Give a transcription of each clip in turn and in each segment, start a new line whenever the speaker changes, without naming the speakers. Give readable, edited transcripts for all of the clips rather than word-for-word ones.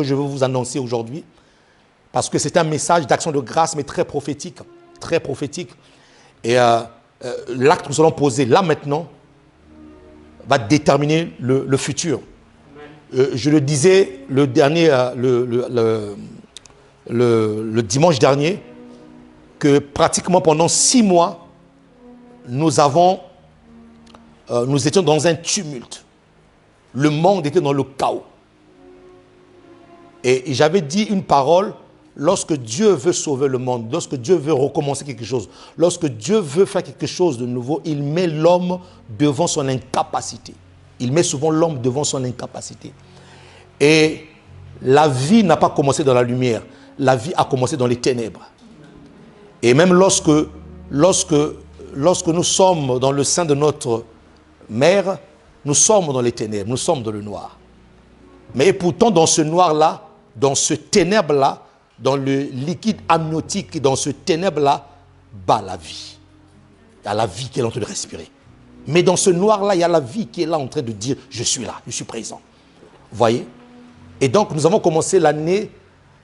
que je veux vous annoncer aujourd'hui, parce que c'est un message d'action de grâce, mais très prophétique. Très prophétique. Et l'acte que nous allons poser là maintenant va déterminer le futur. Je le disais le dimanche dernier, que pratiquement pendant 6 mois, nous étions dans un tumulte. Le monde était dans le chaos. Et j'avais dit une parole, lorsque Dieu veut sauver le monde, lorsque Dieu veut recommencer quelque chose, lorsque Dieu veut faire quelque chose de nouveau, il met l'homme devant son incapacité. Il met souvent l'homme devant son incapacité. Et la vie n'a pas commencé dans la lumière, la vie a commencé dans les ténèbres. Et même lorsque nous sommes dans le sein de notre mère, nous sommes dans les ténèbres, nous sommes dans le noir. Mais pourtant, dans ce noir-là, dans ce ténèbre-là, dans le liquide amniotique, dans ce ténèbre-là, bat la vie. Il y a la vie qui est en train de respirer. Mais dans ce noir-là, il y a la vie qui est là en train de dire « Je suis là, je suis présent ». Vous voyez? Et donc, nous avons commencé l'année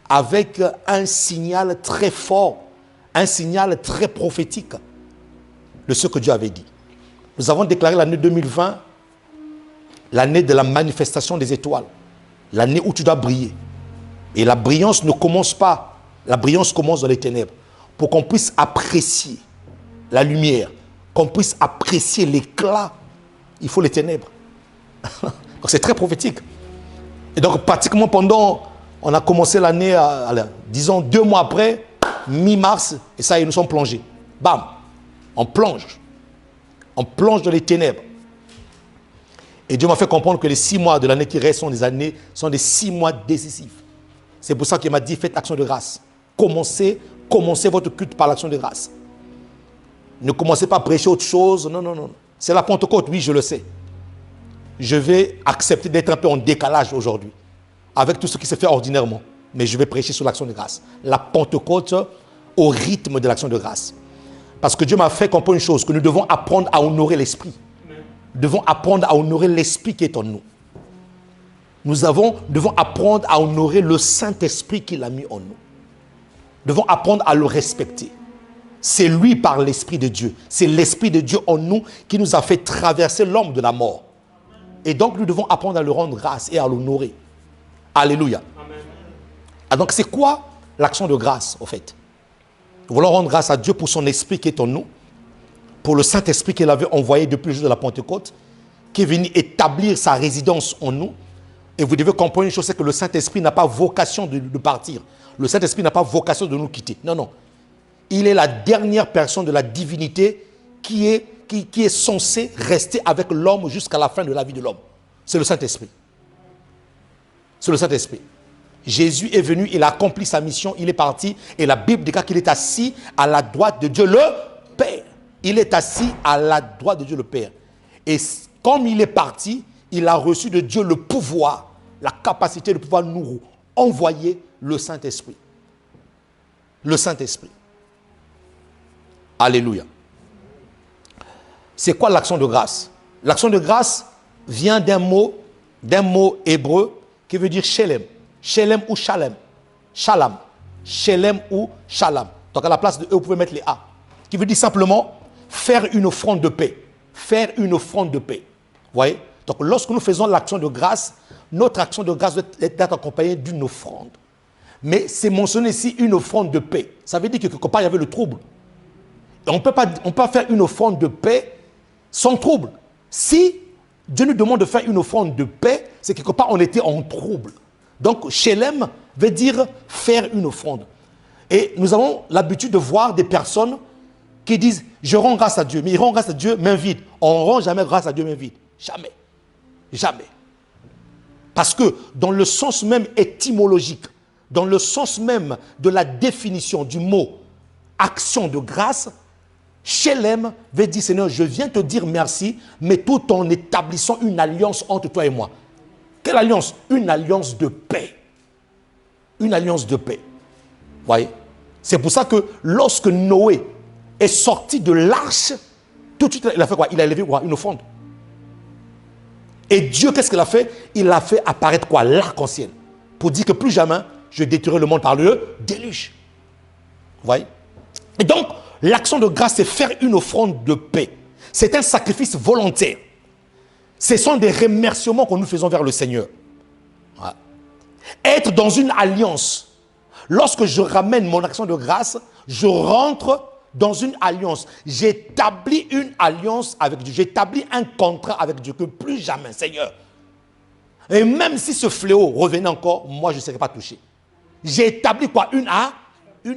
avec un signal très fort, un signal très prophétique de ce que Dieu avait dit. Nous avons déclaré l'année 2020, l'année de la manifestation des étoiles, l'année où tu dois briller. Et la brillance ne commence pas, la brillance commence dans les ténèbres. Pour qu'on puisse apprécier la lumière, qu'on puisse apprécier l'éclat, il faut les ténèbres. Donc c'est très prophétique. Et donc pratiquement on a commencé l'année, disons 2 mois après, mi-mars, et ça y est, nous sommes plongés. Bam, on plonge dans les ténèbres. Et Dieu m'a fait comprendre que les 6 mois de l'année qui restent sont des 6 mois décisifs. C'est pour ça qu'il m'a dit, faites action de grâce. Commencez votre culte par l'action de grâce. Ne commencez pas à prêcher autre chose. Non. C'est la Pentecôte, oui, je le sais. Je vais accepter d'être un peu en décalage aujourd'hui, avec tout ce qui se fait ordinairement. Mais je vais prêcher sur l'action de grâce. La Pentecôte au rythme de l'action de grâce. Parce que Dieu m'a fait comprendre une chose, que nous devons apprendre à honorer l'Esprit. Nous devons apprendre à honorer l'Esprit qui est en nous. Nous devons apprendre à honorer le Saint-Esprit qu'il a mis en nous. Nous devons apprendre à le respecter. C'est lui par l'Esprit de Dieu. C'est l'Esprit de Dieu en nous qui nous a fait traverser l'ombre de la mort. Et donc nous devons apprendre à le rendre grâce et à l'honorer. Alléluia. Ah, donc c'est quoi l'action de grâce au fait? Nous voulons rendre grâce à Dieu pour son Esprit qui est en nous, pour le Saint-Esprit qu'il avait envoyé depuis le jour de la Pentecôte, qui est venu établir sa résidence en nous. Et vous devez comprendre une chose, c'est que le Saint-Esprit n'a pas vocation de partir. Le Saint-Esprit n'a pas vocation de nous quitter. Non. Il est la dernière personne de la divinité qui est censée rester avec l'homme jusqu'à la fin de la vie de l'homme. C'est le Saint-Esprit. C'est le Saint-Esprit. Jésus est venu, il a accompli sa mission, il est parti. Et la Bible déclare qu'il est assis à la droite de Dieu le Père. Il est assis à la droite de Dieu le Père. Et comme il est parti, il a reçu de Dieu le pouvoir, la capacité de pouvoir nous envoyer le Saint-Esprit. Le Saint-Esprit. Alléluia. C'est quoi l'action de grâce? L'action de grâce vient d'un mot hébreu qui veut dire shelem. Shelem ou shalem. Shalom. Shelem ou shalom. Donc à la place de E, vous pouvez mettre les A. Qui veut dire simplement faire une offrande de paix. Faire une offrande de paix. Vous voyez? Donc lorsque nous faisons l'action de grâce, notre action de grâce doit être accompagnée d'une offrande. Mais c'est mentionné ici une offrande de paix. Ça veut dire que quelque part il y avait le trouble. Et on ne peut pas faire une offrande de paix sans trouble. Si Dieu nous demande de faire une offrande de paix, c'est quelque part on était en trouble. Donc Shelem veut dire faire une offrande. Et nous avons l'habitude de voir des personnes qui disent « Je rends grâce à Dieu », mais ils rendent grâce à Dieu main vide. On ne rend jamais grâce à Dieu main vide. Jamais. Jamais. Parce que dans le sens même étymologique, dans le sens même de la définition du mot action de grâce, Shelem veut dire Seigneur, je viens te dire merci, mais tout en établissant une alliance entre toi et moi. Quelle alliance? Une alliance de paix. Une alliance de paix. Vous voyez? C'est pour ça que lorsque Noé est sorti de l'arche, tout de suite il a fait quoi? Il a élevé quoi? Une offrande. Et Dieu, qu'est-ce qu'il a fait? Il a fait apparaître quoi? L'arc-en-ciel. pour dire que plus jamais je détruirai le monde par le déluge. Vous voyez? Et donc, l'action de grâce, c'est faire une offrande de paix. C'est un sacrifice volontaire. Ce sont des remerciements que nous faisons vers le Seigneur. Voilà. Être dans une alliance. Lorsque je ramène mon action de grâce, je rentre dans une alliance. J'établis une alliance avec Dieu. J'établis un contrat avec Dieu que plus jamais, Seigneur. Et même si ce fléau revenait encore, moi je ne serais pas touché. J'ai établi quoi? Une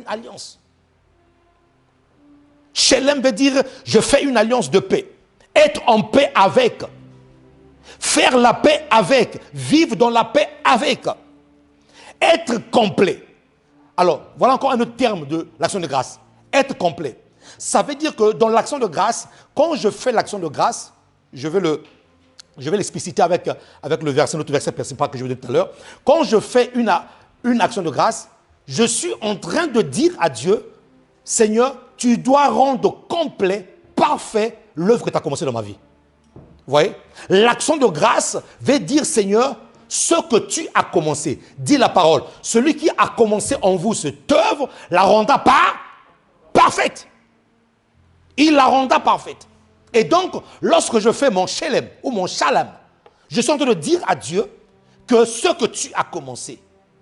alliance. Shalem veut dire, je fais une alliance de paix. Être en paix avec. Faire la paix avec. Vivre dans la paix avec. Être complet. Alors, voilà encore un autre terme de l'action de grâce. Être complet. Ça veut dire que dans l'action de grâce, quand je fais l'action de grâce, je vais l'expliciter avec le verset, notre verset principal que je vous ai dit tout à l'heure. Quand je fais une action de grâce, je suis en train de dire à Dieu, Seigneur, tu dois rendre complet, parfait, l'œuvre que tu as commencée dans ma vie. Vous voyez? L'action de grâce veut dire, Seigneur, ce que tu as commencé. Dis la parole. Celui qui a commencé en vous cette œuvre, la rendra parfaite. Il la rendra parfaite. Et donc, lorsque je fais mon shalem ou mon shalom, je suis en train de dire à Dieu que ce que tu as commencé,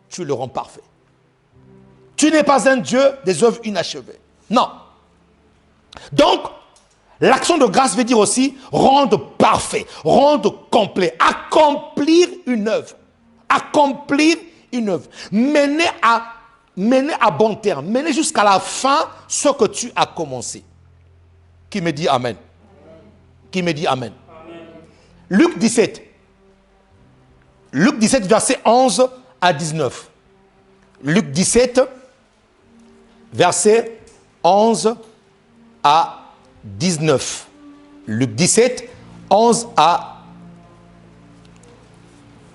tu le rends parfait. Tu n'es pas un Dieu des œuvres inachevées. Non. Donc, l'action de grâce veut dire aussi rendre parfait, rendre complet, accomplir une œuvre. Accomplir une œuvre. Mener à bon terme, mener jusqu'à la fin ce que tu as commencé. Qui me dit Amen? Qui me dit Amen? Amen. Luc 17. Luc 17, verset 11 à 19. Luc 17, verset 11 à 19. Luc 17, 11 à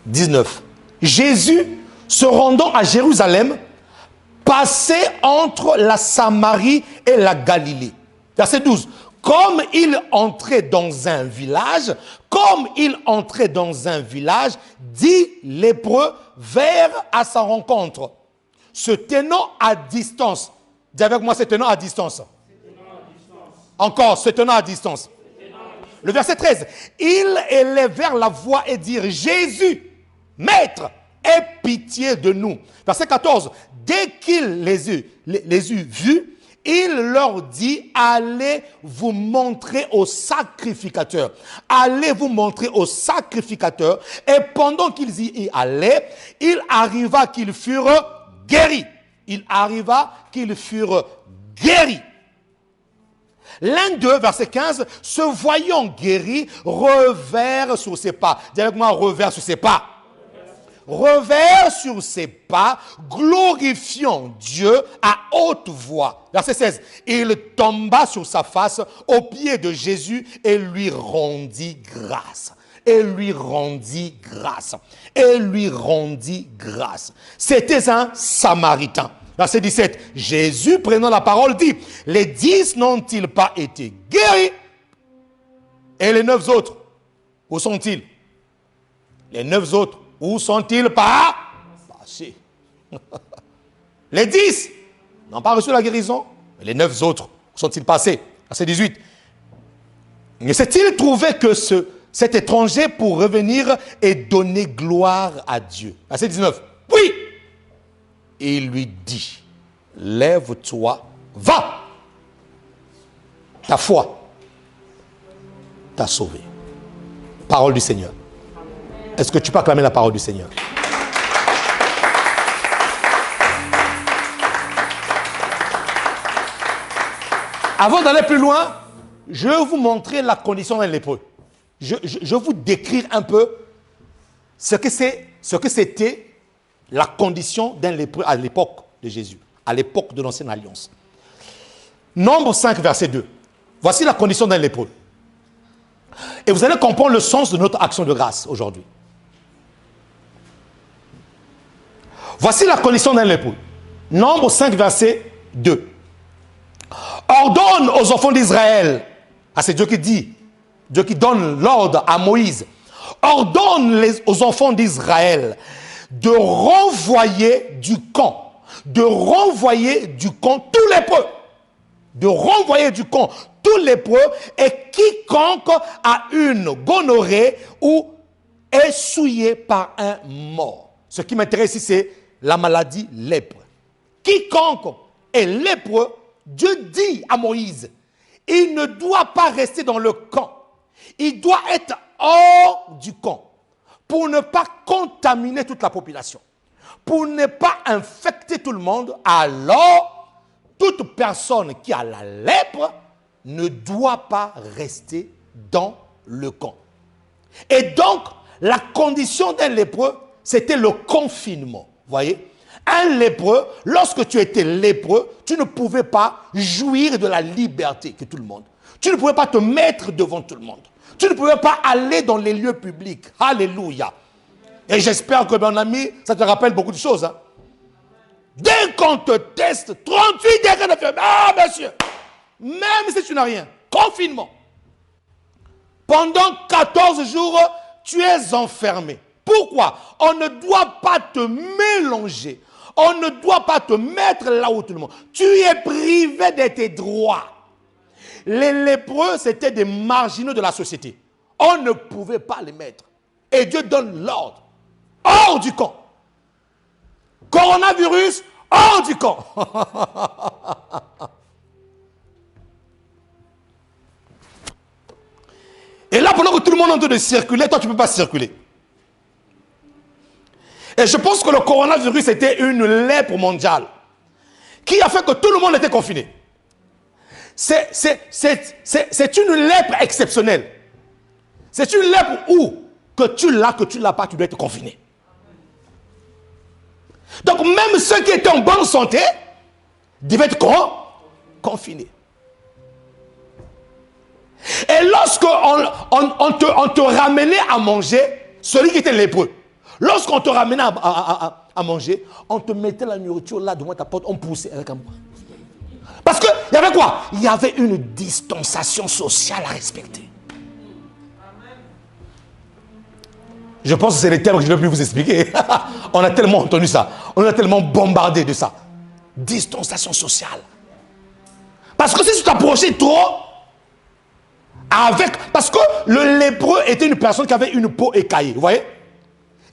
19. Jésus, se rendant à Jérusalem, passait entre la Samarie et la Galilée. Verset 12. Comme il entrait dans un village, dix lépreux vinrent à sa rencontre, se tenant à distance. Dis avec moi, se tenant à distance. Encore, se tenant à distance. Le verset 13. Ils élevèrent la voix et dirent, Jésus, Maître, aie pitié de nous. Verset 14. Dès qu'il les eut vus, il leur dit, allez vous montrer au sacrificateur. Allez vous montrer au sacrificateur. Et pendant qu'ils y allaient, il arriva qu'ils furent guéris. L'un d'eux, verset 15, se voyant guéri, revers sur ses pas. Dis avec moi, revers sur ses pas. Revers sur ses pas, glorifiant Dieu à haute voix. Verset 16. Il tomba sur sa face aux pieds de Jésus et lui rendit grâce. C'était un Samaritain. Verset 17. Jésus, prenant la parole, dit, les 10 n'ont-ils pas été guéris? Et les 9 autres, où sont-ils? Les 9 autres, où sont-ils passés? Les 10 n'ont pas reçu la guérison. Mais les 9 autres, où sont-ils passés? Verset 18. Mais s'est-il trouvé que cet étranger pour revenir et donner gloire à Dieu? Verset 19. Oui. Et il lui dit, lève-toi, va. Ta foi t'a sauvé. Parole du Seigneur. Est-ce que tu peux acclamer la parole du Seigneur? Avant d'aller plus loin, je vais vous montrer la condition d'un lépreux. Je vais vous décrire un peu ce que c'était la condition d'un lépreux à l'époque de Jésus, à l'époque de l'Ancienne Alliance. Nombre 5, verset 2. Voici la condition d'un lépreux. Et vous allez comprendre le sens de notre action de grâce aujourd'hui. Voici la condition d'un lépreux. Nombre 5, verset 2. Ordonne aux enfants d'Israël. Ah, c'est Dieu qui dit. Dieu qui donne l'ordre à Moïse. Ordonne aux enfants d'Israël de renvoyer du camp. De renvoyer du camp tous les lépreux. De renvoyer du camp tous les lépreux et quiconque a une gonorrhée ou est souillé par un mort. Ce qui m'intéresse ici, c'est la maladie lèpre. Quiconque est lépreux, Dieu dit à Moïse, il ne doit pas rester dans le camp. Il doit être hors du camp pour ne pas contaminer toute la population. Pour ne pas infecter tout le monde, alors toute personne qui a la lèpre ne doit pas rester dans le camp. Et donc, la condition d'un lépreux, c'était le confinement. Vous voyez? Un lépreux, lorsque tu étais lépreux, tu ne pouvais pas jouir de la liberté que tout le monde. Tu ne pouvais pas te mettre devant tout le monde. Tu ne pouvais pas aller dans les lieux publics. Alléluia. Et j'espère que, mon ami, ça te rappelle beaucoup de choses. Hein? Dès qu'on te teste, 38 degrés de fumée. Ah, monsieur, même si tu n'as rien, confinement. Pendant 14 jours, tu es enfermé. Pourquoi? On ne doit pas te mélanger. On ne doit pas te mettre là où tout le monde. Tu es privé de tes droits. Les lépreux, c'était des marginaux de la société. On ne pouvait pas les mettre. Et Dieu donne l'ordre. Hors du camp. Coronavirus, hors du camp. Et là, pendant que tout le monde est en train de circuler, toi, tu ne peux pas circuler. Et je pense que le coronavirus était une lèpre mondiale qui a fait que tout le monde était confiné. C'est une lèpre exceptionnelle. C'est une lèpre où, que tu l'as pas, tu dois être confiné. Donc même ceux qui étaient en bonne santé devaient être confinés. Et lorsqu'on te ramenait à manger, celui qui était lépreux, lorsqu'on te ramenait à manger, on te mettait la nourriture là devant ta porte, on poussait avec un... Parce qu'il y avait quoi? Il y avait une distanciation sociale à respecter. Je pense que c'est les termes que je ne vais plus vous expliquer. On a tellement entendu ça. On a tellement bombardé de ça. Distanciation sociale. Parce que si tu t'approchais trop, parce que le lépreux était une personne qui avait une peau écaillée. Vous voyez?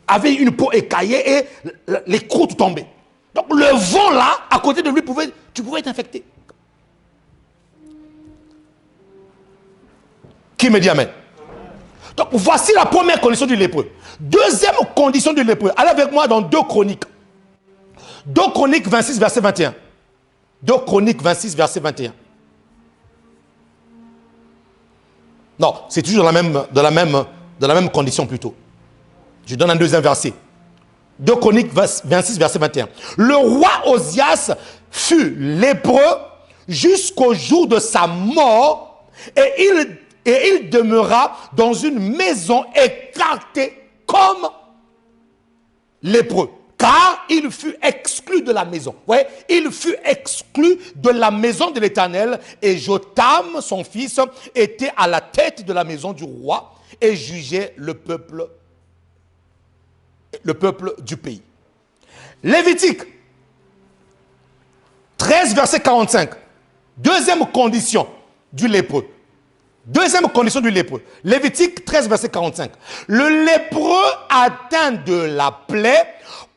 Avait une peau écaillée et les croûtes tombaient. Donc le vent là, à côté de lui, tu pouvais être infecté. Qui me dit amen? Donc voici la première condition du lépreux. Deuxième condition du lépreux. Allez avec moi dans 2 Chroniques. 2 Chroniques 26, verset 21. 2 Chroniques 26, verset 21. Non, c'est toujours dans la même condition plutôt. Je donne un deuxième verset. 2 Chroniques 26, verset 21. Le roi Osias fut lépreux jusqu'au jour de sa mort et il demeura dans une maison écartée comme lépreux. Car il fut exclu de la maison. Vous voyez, il fut exclu de la maison de l'Éternel et Jotam, son fils, était à la tête de la maison du roi et jugeait le peuple du pays. Lévitique 13, verset 45. Deuxième condition du lépreux. Deuxième condition du lépreux. Lévitique 13, verset 45. Le lépreux atteint de la plaie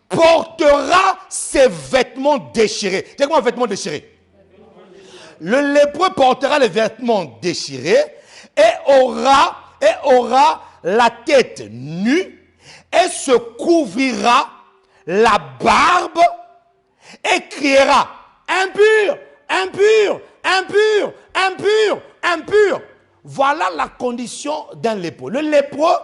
portera ses vêtements déchirés. C'est quoi un vêtement déchiré? Le lépreux portera les vêtements déchirés et aura la tête nue et se couvrira la barbe et criera impur, impur, impur, impur, impur. Voilà la condition d'un lépreux. Le lépreux,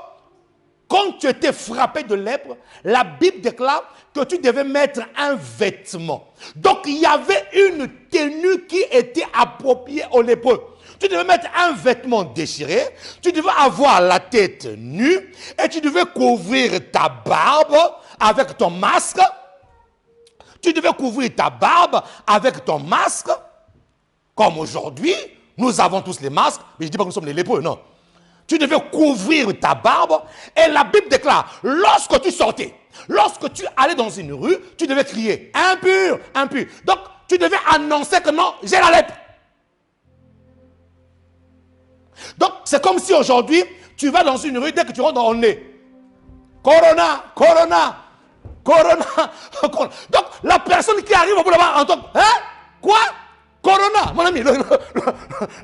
quand tu étais frappé de lèpre, la Bible déclare que tu devais mettre un vêtement. Donc il y avait une tenue qui était appropriée au lépreux. Tu devais mettre un vêtement déchiré, tu devais avoir la tête nue et tu devais couvrir ta barbe avec ton masque. Tu devais couvrir ta barbe avec ton masque. Comme aujourd'hui, nous avons tous les masques, mais je ne dis pas que nous sommes les lépreux, non. Tu devais couvrir ta barbe et la Bible déclare, lorsque tu sortais, Lorsque tu allais dans une rue, tu devais crier impur, impur. Donc, tu devais annoncer que non, j'ai la lèpre. Donc, c'est comme si aujourd'hui, tu vas dans une rue, dès que tu rentres dans le nez, Corona, Corona, Corona, Corona. Donc, la personne qui arrive au bout là-bas entend, hein? Quoi? Corona, mon ami.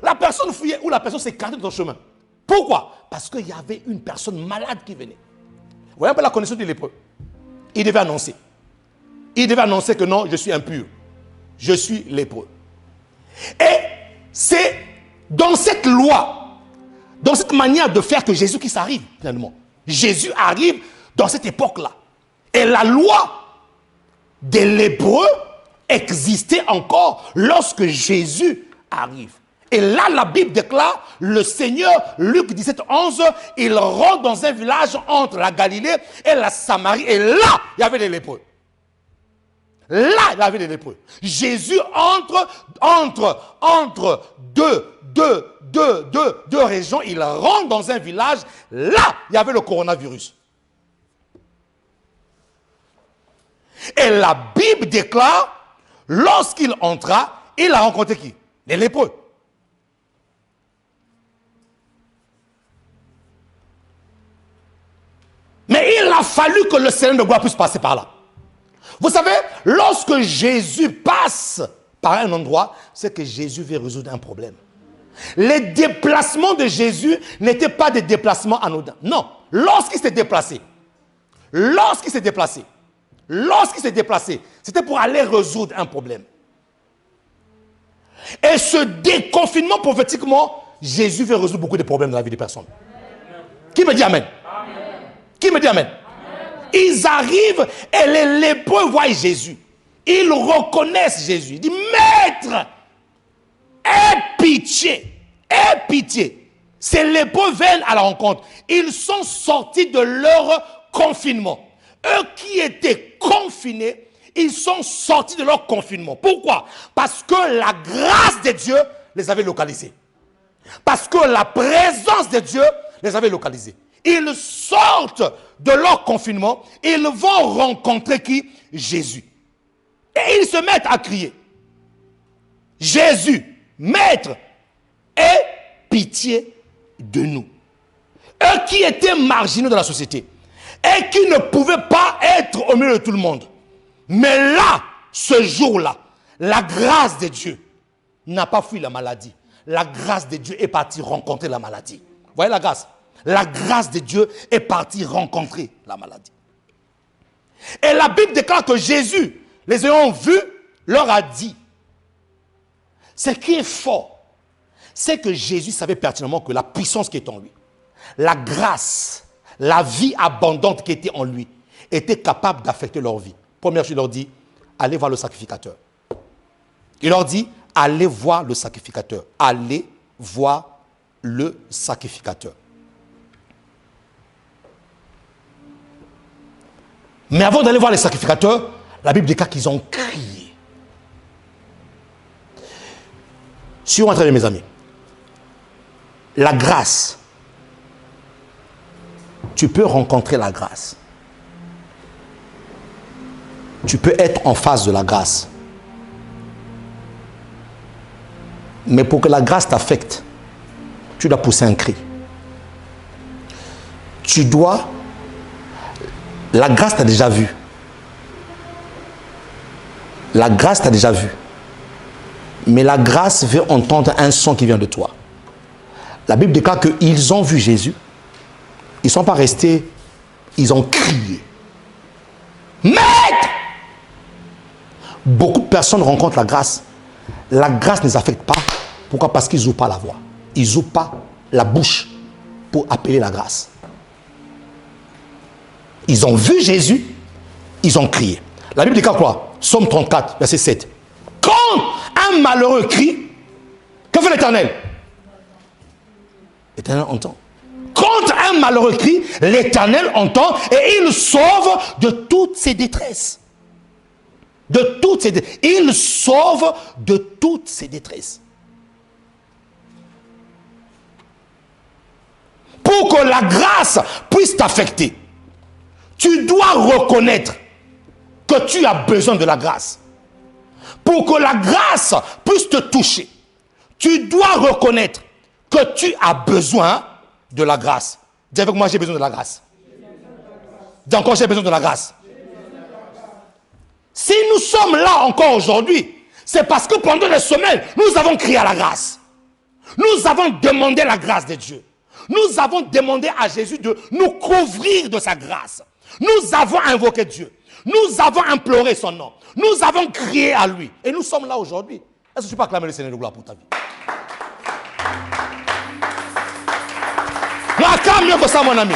La personne fuyait ou la personne s'écartait de ton chemin. Pourquoi? Parce qu'il y avait une personne malade qui venait. Vous voyez un peu la connaissance du lépreux. Il devait annoncer. Il devait annoncer que non, je suis impur. Je suis lépreux. Et c'est dans cette loi, dans cette manière de faire que Jésus-Christ arrive, finalement. Jésus arrive dans cette époque-là. Et la loi des lépreux existait encore lorsque Jésus arrive. Et là, la Bible déclare, le Seigneur, Luc 17, 11, il rentre dans un village entre la Galilée et la Samarie. Et là, il y avait des lépreux. Là, il y avait des lépreux. Jésus entre deux régions, il rentre dans un village. Là, il y avait le coronavirus. Et la Bible déclare, lorsqu'il entra, il a rencontré qui? Les lépreux. Mais il a fallu que le Seigneur de gloire puisse passer par là. Vous savez, lorsque Jésus passe par un endroit, c'est que Jésus veut résoudre un problème. Les déplacements de Jésus n'étaient pas des déplacements anodins. Non, lorsqu'il s'est déplacé, c'était pour aller résoudre un problème. Et ce déconfinement, prophétiquement, Jésus veut résoudre beaucoup de problèmes dans la vie des personnes. Qui me dit amen? Qui me dit amen? Ils arrivent et les lépreux voient Jésus. Ils reconnaissent Jésus. Ils disent, Maître, aie pitié, aie pitié. Ces lépreux viennent à la rencontre. Ils sont sortis de leur confinement. Eux qui étaient confinés, ils sont sortis de leur confinement. Pourquoi? Parce que la grâce de Dieu les avait localisés. Parce que la présence de Dieu les avait localisés. Ils sortent de leur confinement, ils vont rencontrer qui? Jésus. Et ils se mettent à crier. Jésus, Maître, aie pitié de nous. Eux qui étaient marginaux de la société et qui ne pouvaient pas être au milieu de tout le monde. Mais là, ce jour-là, la grâce de Dieu n'a pas fui la maladie. La grâce de Dieu est partie rencontrer la maladie. Vous voyez la grâce? La grâce de Dieu est partie rencontrer la maladie. Et la Bible déclare que Jésus, les ayant vus, leur a dit. Ce qui est fort, c'est que Jésus savait pertinemment que la puissance qui est en lui, la grâce, la vie abondante qui était en lui, était capable d'affecter leur vie. Première chose, il leur dit, allez voir le sacrificateur. Il leur dit, allez voir le sacrificateur. Allez voir le sacrificateur. Mais avant d'aller voir les sacrificateurs, la Bible déclare qu'ils ont crié. Suivons très bien, mes amis. La grâce. Tu peux rencontrer la grâce. Tu peux être en face de la grâce. Mais pour que la grâce t'affecte, tu dois pousser un cri. Tu dois... La grâce t'a déjà vu. La grâce t'a déjà vu. Mais la grâce veut entendre un son qui vient de toi. La Bible déclare qu'ils ont vu Jésus. Ils ne sont pas restés. Ils ont crié. Maître! Beaucoup de personnes rencontrent la grâce. La grâce ne les affecte pas. Pourquoi? Parce qu'ils n'ouvrent pas la voix. Ils n'ouvrent pas la bouche pour appeler la grâce. Ils ont vu Jésus, ils ont crié. La Bible dit quoi? Psaume 34, verset 7. Quand un malheureux crie, que fait l'Éternel? L'Éternel entend. Quand un malheureux crie, l'Éternel entend et il sauve de toutes ses détresses. De toutes ses détresses. Il sauve de toutes ses détresses. Pour que la grâce puisse t'affecter, Tu dois reconnaître que tu as besoin de la grâce. Pour que la grâce puisse te toucher, tu dois reconnaître que tu as besoin de la grâce. Dis avec moi, j'ai besoin de la grâce. Dis encore, j'ai besoin de la grâce. Si nous sommes là encore aujourd'hui, c'est parce que pendant des semaines, nous avons crié à la grâce. Nous avons demandé la grâce de Dieu. Nous avons demandé à Jésus de nous couvrir de sa grâce. Nous avons invoqué Dieu. Nous avons imploré son nom. Nous avons crié à lui. Et nous sommes là aujourd'hui. Est-ce que tu peux acclamer le Seigneur de gloire pour ta vie? Acclame mieux que ça, mon ami.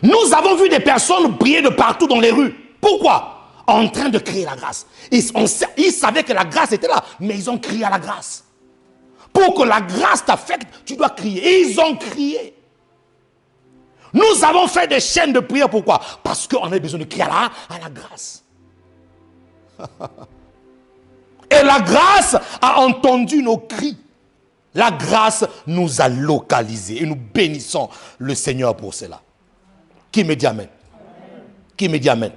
Nous avons vu des personnes prier de partout dans les rues. Pourquoi? En train de crier la grâce. Ils savaient que la grâce était là, mais ils ont crié à la grâce. Pour que la grâce t'affecte, tu dois crier. Et ils ont crié. Nous avons fait des chaînes de prière. Pourquoi? Parce qu'on a besoin de crier à la grâce. Et la grâce a entendu nos cris. La grâce nous a localisés. Et nous bénissons le Seigneur pour cela. Qui me dit amen? Qui me dit amen?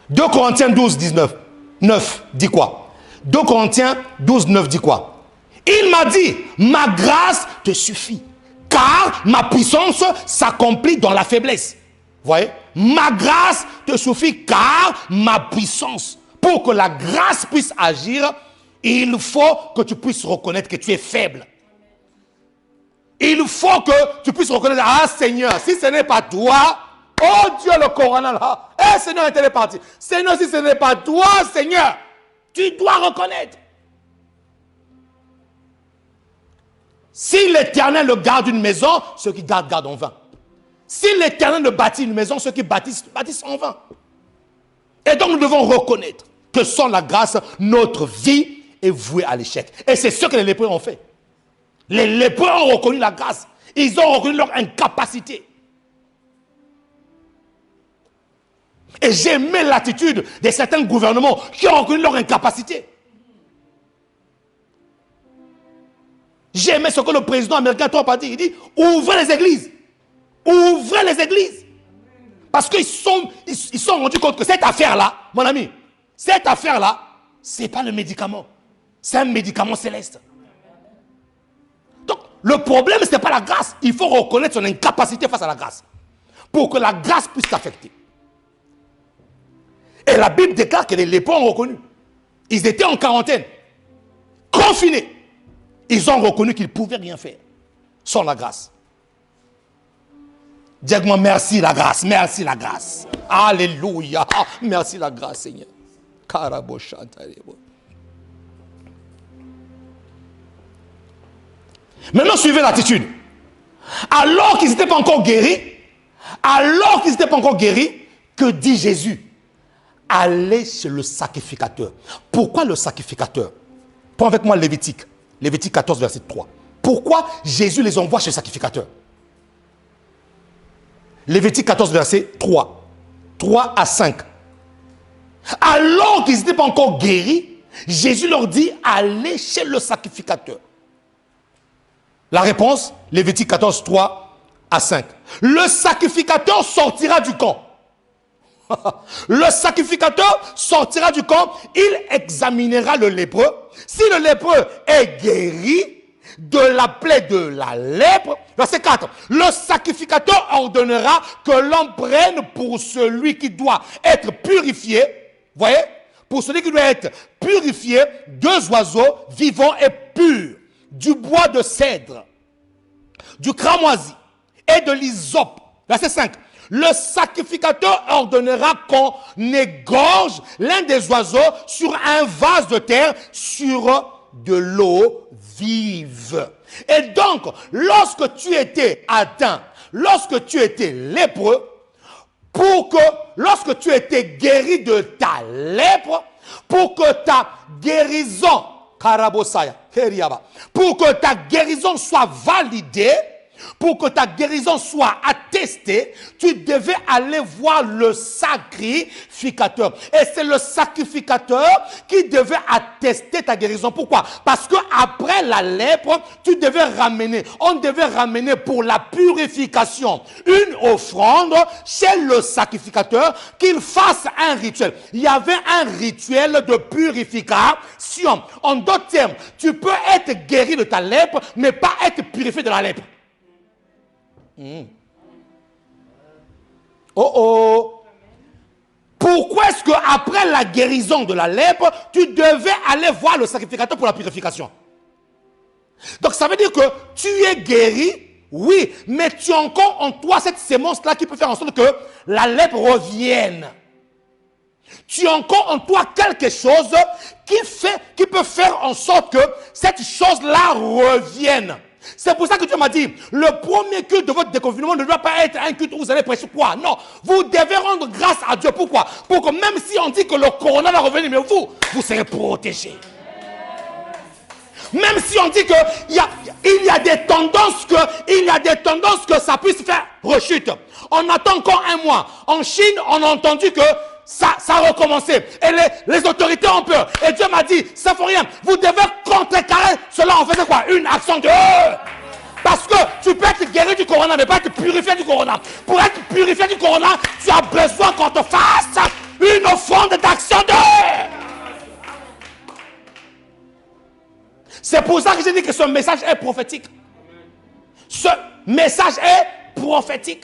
2 Corinthiens 12, 19, 9 dit quoi? 2 Corinthiens 12, 9 dit quoi? Il m'a dit, ma grâce te suffit, car ma puissance s'accomplit dans la faiblesse. Vous voyez? Ma grâce te suffit, car ma puissance. Pour que la grâce puisse agir, il faut que tu puisses reconnaître que tu es faible. Il faut que tu puisses reconnaître, ah Seigneur, si ce n'est pas toi, oh Dieu, le corona là, eh Seigneur, il est parti. Seigneur, si ce n'est pas toi, Seigneur, tu dois reconnaître. Si l'Éternel garde une maison, ceux qui gardent en vain. Si l'Éternel bâtit une maison, ceux qui bâtissent en vain. Et donc nous devons reconnaître que sans la grâce, notre vie est vouée à l'échec. Et c'est ce que les lépreux ont fait. Les lépreux ont reconnu la grâce. Ils ont reconnu leur incapacité. Et j'ai aimé l'attitude de certains gouvernements qui ont reconnu leur incapacité. J'ai aimé ce que le président américain Trump a dit. Il dit, ouvrez les églises. Ouvrez les églises. Parce qu'ils ils sont rendus compte que cette affaire-là, mon ami, cette affaire-là, ce n'est pas le médicament. C'est un médicament céleste. Donc, le problème, ce n'est pas la grâce. Il faut reconnaître son incapacité face à la grâce. Pour que la grâce puisse t'affecter. Et la Bible déclare que les lépreux ont reconnu. Ils étaient en quarantaine, confinés. Ils ont reconnu qu'ils ne pouvaient rien faire sans la grâce. Dis-moi merci la grâce, merci la grâce. Alléluia, merci la grâce Seigneur. Maintenant suivez l'attitude. Alors qu'ils n'étaient pas encore guéris, que dit Jésus? Allez chez le sacrificateur. Pourquoi le sacrificateur? Prends avec moi Lévitique 14, verset 3. Pourquoi Jésus les envoie chez le sacrificateur? Lévitique 14, verset 3 à 5. Alors qu'ils n'étaient pas encore guéris, Jésus leur dit, allez chez le sacrificateur. La réponse, Lévitique 14, 3 à 5. Le sacrificateur sortira du camp. Le sacrificateur sortira du camp, il examinera le lépreux. Si le lépreux est guéri de la plaie de la lèpre, verset 4, le sacrificateur ordonnera que l'on prenne pour celui qui doit être purifié, voyez, pour celui qui doit être purifié, 2 oiseaux vivants et purs, du bois de cèdre, du cramoisi et de l'hysope. Verset 5. Le sacrificateur ordonnera qu'on égorge l'un des oiseaux sur un vase de terre sur de l'eau vive. Et donc, lorsque tu étais atteint, lorsque tu étais lépreux, lorsque tu étais guéri de ta lèpre, pour que ta guérison, pour que ta guérison soit validée, Pour que ta guérison soit attestée, tu devais aller voir le sacrificateur. Et c'est le sacrificateur qui devait attester ta guérison. Pourquoi? Parce que après la lèpre, tu devais ramener, on devait ramener pour la purification une offrande chez le sacrificateur, qu'il fasse un rituel. Il y avait un rituel de purification. En d'autres termes, tu peux être guéri de ta lèpre, mais pas être purifié de la lèpre. Pourquoi est-ce qu'après la guérison de la lèpre, tu devais aller voir le sacrificateur pour la purification? Donc ça veut dire que tu es guéri, oui, mais tu as encore en toi cette sémence-là qui peut faire en sorte que la lèpre revienne. Tu as encore en toi quelque chose qui peut faire en sorte que cette chose-là revienne. C'est pour ça que Dieu m'a dit, le premier culte de votre déconfinement ne doit pas être un culte où vous allez prêcher quoi? Non, vous devez rendre grâce à Dieu. Pourquoi? Pour que même si on dit que le corona va revenir, mais vous serez protégés. Même si on dit qu'il y a des tendances que ça puisse faire rechute. On attend encore un mois. En Chine, on a entendu que ça a recommencé. Et les autorités ont peur. Et Dieu m'a dit, ça ne fait rien. Vous devez contrecarrer cela en faisant quoi? Une action de... Parce que tu peux être guéri du corona, mais pas être purifié du corona. Pour être purifié du corona, tu as besoin qu'on te fasse une offrande d'action de... C'est pour ça que j'ai dit que ce message est prophétique. Ce message est prophétique.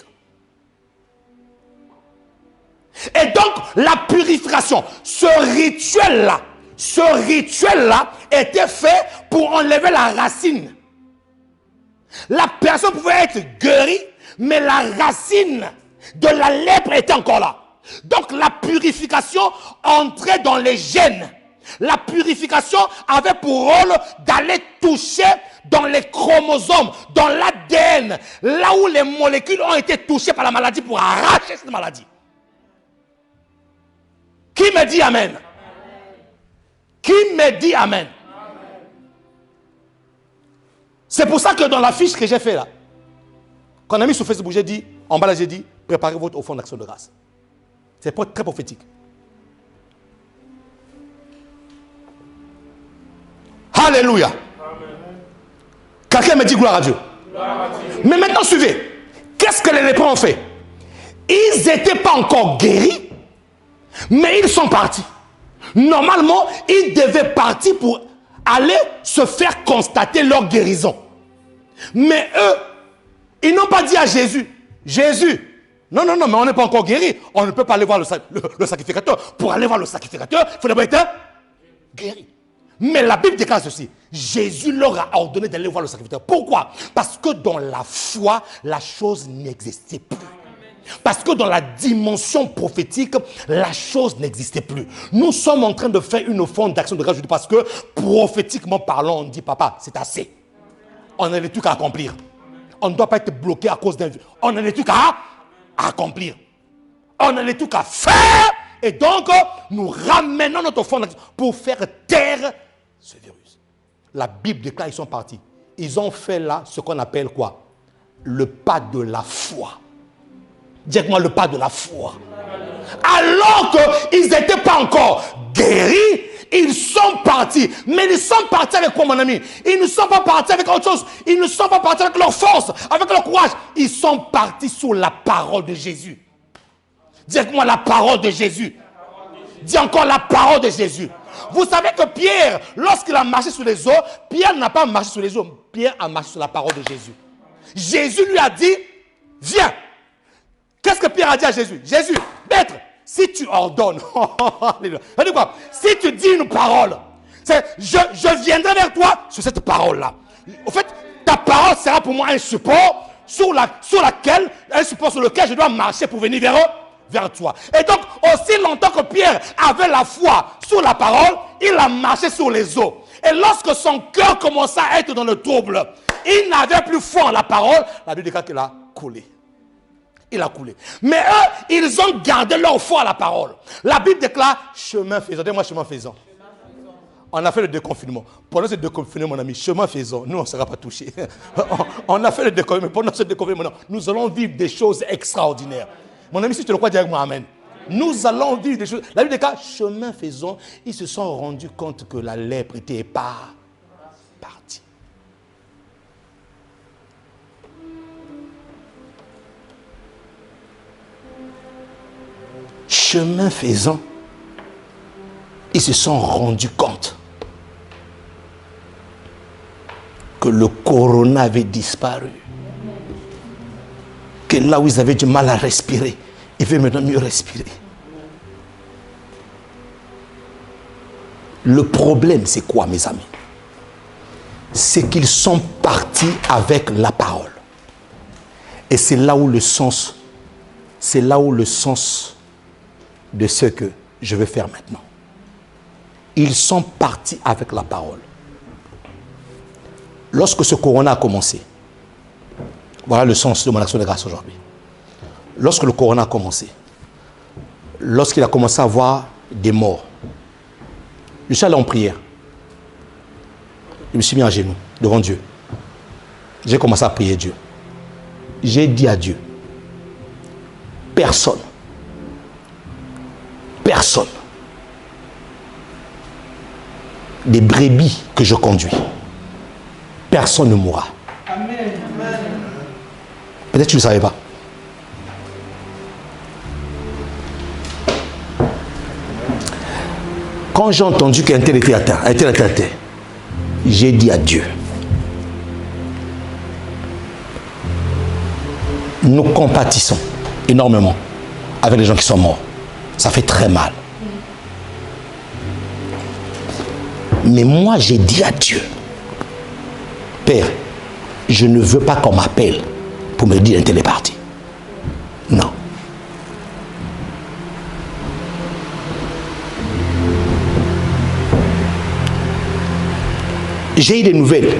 Et donc, la purification, ce rituel-là était fait pour enlever la racine. La personne pouvait être guérie, mais la racine de la lèpre était encore là. Donc, la purification entrait dans les gènes. La purification avait pour rôle d'aller toucher dans les chromosomes, dans l'ADN, là où les molécules ont été touchées par la maladie pour arracher cette maladie. Qui me dit amen? Qui me dit amen? C'est pour ça que dans la fiche que j'ai fait là, qu'on a mis sur Facebook, j'ai dit, en bas là j'ai dit, préparez votre offrande d'action de grâce. C'est très prophétique. Alléluia. Quelqu'un me dit gloire à Dieu. Mais maintenant suivez. Qu'est-ce que les lépreux ont fait? Ils n'étaient pas encore guéris, mais ils sont partis. Normalement, ils devaient partir pour aller se faire constater leur guérison. Mais eux, ils n'ont pas dit à Jésus, Jésus, non, mais on n'est pas encore guéri. On ne peut pas aller voir le sacrificateur. Pour aller voir le sacrificateur, il faut d'abord être guéri. Mais la Bible déclare ceci. Jésus leur a ordonné d'aller voir le sacrificateur. Pourquoi? Parce que dans la foi, la chose n'existait plus. Parce que dans la dimension prophétique, la chose n'existait plus. Nous sommes en train de faire une offrande d'action de grâce parce que prophétiquement parlant, on dit, papa, c'est assez. On a des trucs à accomplir. On ne doit pas être bloqué à cause d'un... On a des trucs à accomplir. On a des trucs à faire. Et donc, nous ramenons notre offrande pour faire taire ce virus. La Bible déclare qu'ils sont partis. Ils ont fait là ce qu'on appelle quoi? Le pas de la foi. Dites-moi le pas de la foi. Alors qu'ils n'étaient pas encore guéris, ils sont partis. Mais ils sont partis avec quoi, mon ami? Ils ne sont pas partis avec autre chose. Ils ne sont pas partis avec leur force, avec leur courage. Ils sont partis sur la parole de Jésus. Dites-moi la parole de Jésus. Dis encore la parole de Jésus. Vous savez que Pierre, lorsqu'il a marché sur les eaux, Pierre n'a pas marché sur les eaux. Pierre a marché sur la parole de Jésus. Jésus lui a dit, viens. Qu'est-ce que Pierre a dit à Jésus? Jésus, maître, si tu ordonnes, si tu dis une parole, je viendrai vers toi sur cette parole-là. En fait, ta parole sera pour moi un support sur lequel je dois marcher pour venir vers toi. Et donc, aussi longtemps que Pierre avait la foi sur la parole, il a marché sur les eaux. Et lorsque son cœur commença à être dans le trouble, il n'avait plus foi en la parole, la Bible déclare qu'il a coulé. Il a coulé. Mais eux, ils ont gardé leur foi à la parole. La Bible déclare chemin faisant. Dis-moi chemin faisant. On a fait le déconfinement. Pendant ce déconfinement, mon ami, chemin faisant, nous, on ne sera pas touchés. On a fait le déconfinement. Pendant ce déconfinement, nous allons vivre des choses extraordinaires. Mon ami, si tu le crois, dis avec moi, amen. Nous allons vivre des choses. La Bible dit que chemin faisant, ils se sont rendus compte que la lèpre était partie. Chemin faisant, ils se sont rendus compte que le corona avait disparu. Que là où ils avaient du mal à respirer, ils veulent maintenant mieux respirer. Le problème, c'est quoi, mes amis? C'est qu'ils sont partis avec la parole. Et c'est là où le sens de ce que je vais faire maintenant. Ils sont partis avec la parole. Lorsque ce corona a commencé, voilà le sens de mon action de grâce aujourd'hui. Lorsque le corona a commencé, lorsqu'il a commencé à avoir des morts, je suis allé en prière. Je me suis mis à genoux devant Dieu. J'ai commencé à prier Dieu. J'ai dit à Dieu, personne, des brebis que je conduis, personne ne mourra. Amen. Peut-être que tu ne le savais pas. Quand j'ai entendu qu'un tel était atteint, j'ai dit à Dieu, nous compatissons énormément avec les gens qui sont morts. Ça fait très mal. Mais moi, j'ai dit à Dieu, Père, je ne veux pas qu'on m'appelle pour me dire un tel est parti. Non. J'ai eu des nouvelles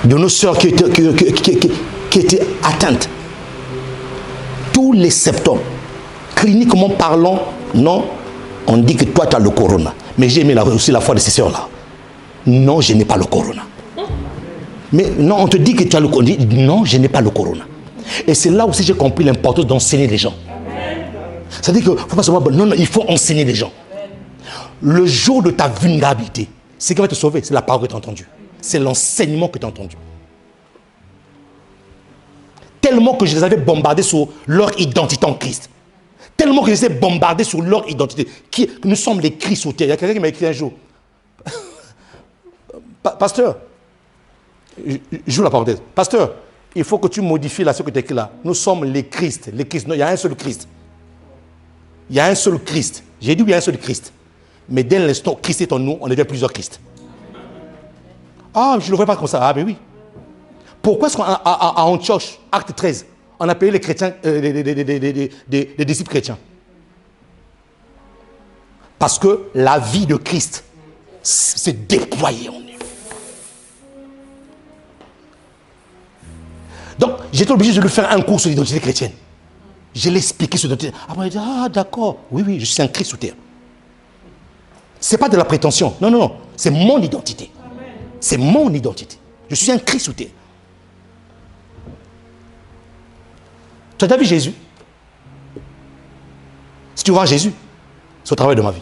de nos sœurs qui étaient atteintes. Tous les symptômes, cliniquement parlant, non, on dit que toi tu as le corona. Mais j'ai aimé aussi la foi de ces sœurs-là. Non, je n'ai pas le corona. Mais non, on te dit que tu as le corona. Non, je n'ai pas le corona. Et c'est là aussi que j'ai compris l'importance d'enseigner les gens. C'est-à-dire qu'il ne faut pas seulement... Non, il faut enseigner les gens. Le jour de ta vulnérabilité, ce qui va te sauver, c'est la parole que tu as entendue. C'est l'enseignement que tu as entendu. Tellement que je les avais bombardés sur leur identité en Christ. Tellement que je les ai bombardés sur leur identité. Nous sommes les Christ sur terre. Il y a quelqu'un qui m'a écrit un jour. Pasteur, joue la parenthèse. Pasteur, il faut que tu modifies là ce que tu as écrit là. Nous sommes les Christ. Les Christ. Non, il y a un seul Christ. Il y a un seul Christ. J'ai dit oui, il y a un seul Christ. Mais dès l'instant où Christ est en nous, on devient plusieurs Christ. Ah, je ne le vois pas comme ça. Ah, ben oui. Pourquoi est-ce qu'à Antioche, acte 13, on a payé les chrétiens, des disciples chrétiens? Parce que la vie de Christ s'est déployée en nous. Donc, j'étais obligé de lui faire un cours sur l'identité chrétienne. Je l'ai expliqué sur l'identité. Après, il a dit, ah d'accord, oui, je suis un Christ sous terre. Ce n'est pas de la prétention. Non, non, non. C'est mon identité. C'est mon identité. Je suis un Christ sous terre. Tu as déjà vu Jésus? Si tu vois Jésus, c'est au travail de ma vie.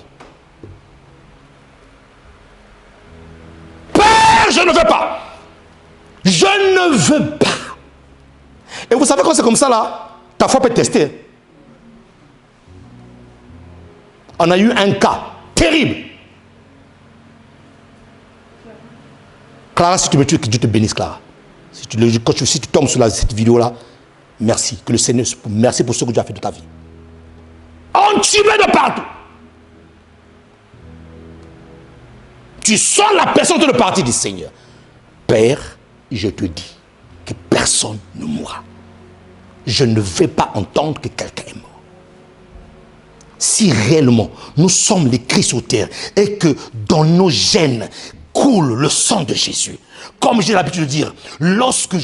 Père, je ne veux pas. Je ne veux pas. Et vous savez quand c'est comme ça là, ta foi peut être testée. On a eu un cas terrible. Clara, si tu me tues, que Dieu te bénisse, Clara. Si tu tombes sur cette vidéo-là, merci. Que le Seigneur, merci pour ce que tu as fait de ta vie. On tuait de partout. Tu sens la personne de partie du Seigneur. Père, je te dis que personne ne mourra. Je ne vais pas entendre que quelqu'un est mort. Si réellement nous sommes les Christ sur terre et que dans nos gènes, coule le sang de Jésus. Comme j'ai l'habitude de dire, lorsque